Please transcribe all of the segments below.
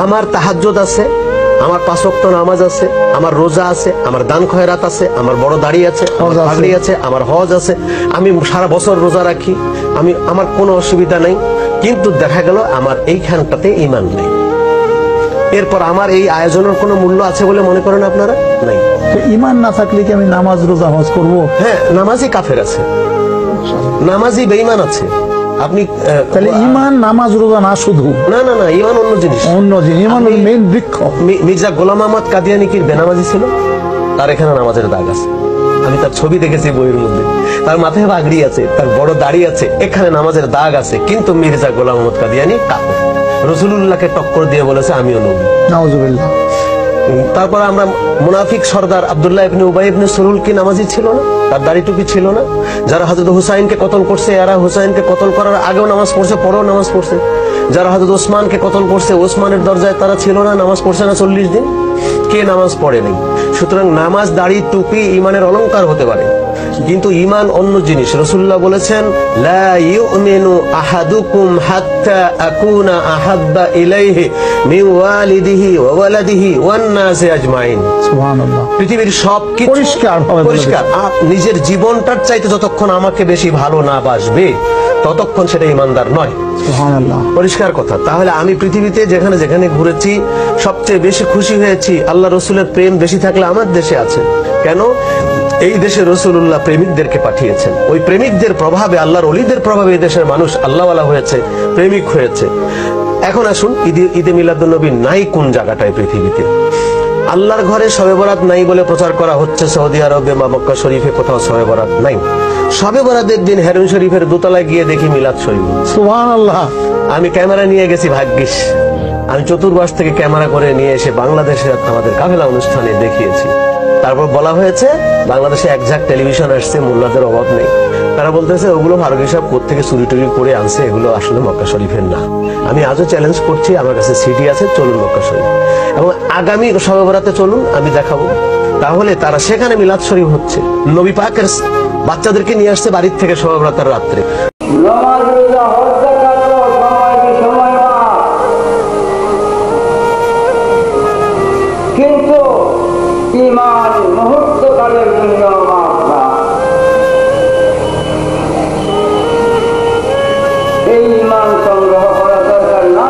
আমার তাহাজ্জুদ আছে, আমার 5 ওয়াক্ত নামাজ আছে, আমার রোজা আছে, আমার দান খয়রাত আছে, আমার বড় দাড়ি আছে, আমার পাগড়ি আছে, আমার হজ আছে, আমি সারা বছর রোজা রাখি, আমার কোনো অসুবিধা নাই। কিন্তু দেখা গেল আমার এইখানটাতে ঈমান নেই। এরপর আমার এই আয়োজনের কোনো মূল্য আছে বলে মনে করেন আপনারা? নাই। ঈমান না থাকলে কি আমি নামাজ রোজা হজ করব? হ্যাঁ, নামাজি কাফের আছে, নামাজি বেঈমান আছে। আপনি তাহলে ঈমান নামাজ রোজা না শুধু, না না না, ঈমান অন্য জিনিস, অন্য জিনিস। ঈমান হলো মেইন বৃক্ষ। মির্জা গোলাম আহমদ কাদিয়ানী কি বেনামাজি ছিল? তার এখানে নামাজের দাগ আছে, আমি তার ছবি দেখেছি বইয়ের মধ্যে। তার মাথায় পাগড়ি আছে, তার বড় দাড়ি আছে, এখানে নামাজের দাগ আছে। কিন্তু মির্জা গোলাম আহমদ কাদিয়ানী কাফের, রাসূলুল্লাহকে টক্কর দিয়ে বলেছে আমিও নবী। নাউজুবিল্লাহ। তারপর আমরা মুনাফিক সর্দার আব্দুল্লাহ ইবনে উবাই ইবনে সুলুল কি নামাজি ছিল না? তার দাড়ি টুপি ছিল না? যারা হযরত হুসাইনকে কতল করছে, এরা হুসাইনকে কতল করার আগেও নামাজ পড়ছে, পরেও নামাজ পড়ছে। যারা হযরত ওসমানকে কতল করছে, ওসমানের দরজায় তারা ছিল না, নামাজ পড়ছে না 40 দিন? কে নামাজ পড়ে নাই? সুতরাং নামাজ, দাড়ি, টুপি ঈমানের অলংকার হতে পারে, কিন্তু ঈমান অন্য জিনিস। রাসূলুল্লাহ বলেছেন, লা ইউমিনু আহাদুকুম হাত্তা আকুনা আহাব্বা ইলাইহি মিন ওয়ালিদিহি ওয়া ওয়ালাদিহি ওয়ান নাসি আজমাইন। সুবহানাল্লাহ। পৃথিবীর সবকিছু পরিষ্কার, নিজের জীবনটার চাইতে যতক্ষণ আমাকে বেশি ভালো না বাসবে ততক্ষণ সেটা ঈমানদার নয়। সুবহানাল্লাহ। পরিষ্কার কথা। তাহলে আমি পৃথিবীতে যেখানে যেখানে ঘুরেছি সবচেয়ে বেশি খুশি হয়েছি আল্লাহ রসুলের প্রেম বেশি থাকলে আমার দেশে আছে। কেন? এই দেশে রাসূলুল্লাহ প্রেমিকদেরকে পাঠিয়েছেন। ওই প্রেমিকদের প্রভাবে, আল্লাহর ওলিদের প্রভাবে এই দেশের মানুষ আল্লাহওয়ালা হয়েছে, প্রেমিক হয়েছে। এখন আসুন, ঈদে মিলাদুন্নবী নাই কোন জায়গাটায় পৃথিবীতে? আল্লাহর ঘরে শবে বরাত নাই বলে প্রচার করা হচ্ছে সৌদি আরবে বা মক্কা শরীফে কোথাও শবে বরাত নাই। শবে বরাতের দিন হেরুন শরীফের দোতলায় গিয়ে দেখি মিলাদ শরীফ। সুবহানাল্লাহ। আমি ক্যামেরা নিয়ে গেছি, ভাগ্যিস আমি চতুর্পাশ থেকে ক্যামেরা করে নিয়ে এসে বাংলাদেশের আমাদের কাফেলা অনুষ্ঠানে দেখিয়েছি। তারপর বলা হয়েছে বাংলাদেশে একঝাক টেলিভিশন আসছে, মোল্লাদের অভাব নেই। তারা বলতেছে ওগুলো ফারুকী সাহেব কোত্থেকে চুরি টুরি করে আনছে, এগুলো আসলে মক্কা শরীফের না। আমি আজও চ্যালেঞ্জ করছি, আমার কাছে সিডি আছে, চলুন মক্কা শরীফ এবং আগামী শবে বরাতে চলুন, আমি দেখাবো। তাহলে তারা সেখানে মিলাদ শরীফ হচ্ছে, নবী পাকের বাচ্চাদেরকে নিয়ে আসছে বাড়ির থেকে শবে বরাতের রাত্রে। কিন্তু ঈমান মুহূর্তকালের জন্য মাত্রা। এই ঈমান সংগ্রহ করা দরকার না?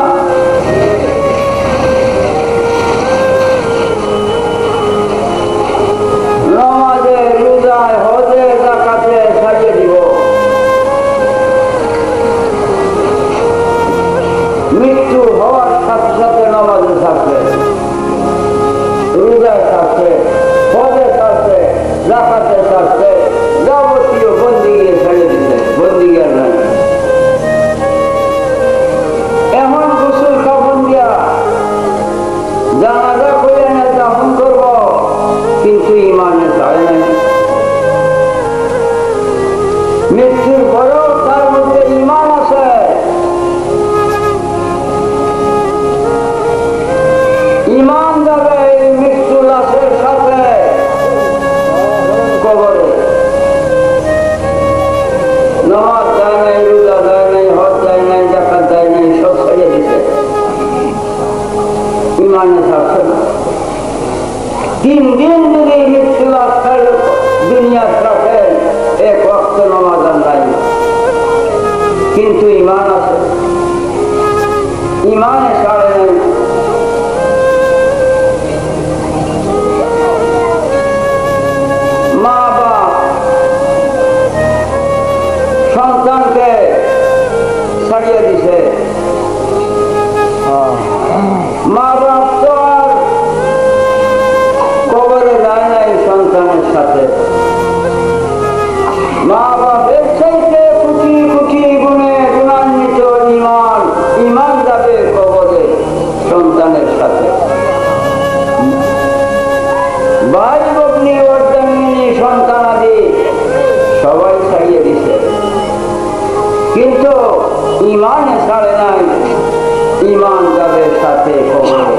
নামাজে, রোজায়, হজে, যাকাতে ছাড়িয়ে দিব। মৃত্যু হওয়ার সাথে সাথে নামাজে থাকবে, রোজায় থাকবে, হজে থাকবে, যাকাতে থাকবে, যাবতীয় বন্দিগি ছেড়ে দিতে, বন্দিগি আর নাই। এখন গোসল কাফন দিয়া জানাজা করে না দাফন করব, কিন্তু ঈমানে চায় নাই। মৃত্যুর পরেও তার মধ্যে ঈমান আছে। ঈমান যাবে এই মৃত্যু লাশের সাথে কবরে। নামাজ যায় নাই, রোজা যায় নাই, হজ যায় নাই, যাকাত যায় নাই, সব ছেড়ে দিছে, ঈমানে থাকছে না। 3 দিন যদি মৃত্যু লাশের দুনিয়া রাখে, 1 ওয়াক্ত নামাজ নাই, কিন্তু ঈমান আছে, ঈমানে ছাড়ে নাই। মা বাপ সন্তানকে ছাড়িয়ে দিছে, মা বাপ তো আর কবরে যায় নাই সন্তানের সাথে। মা বাপের চাইতে কোটি কোটি গুণে গুণান্বিত ঈমান, ঈমান যাবে কবরে সন্তানের সাথে। ভাই ভগ্নী, অর্ধাঙ্গিনী, সন্তানাদি সবাই ছাড়িয়ে দিছে, কিন্তু ঈমানে ছাড়ে নাই। ঈমান যাবে সাথে কবরে।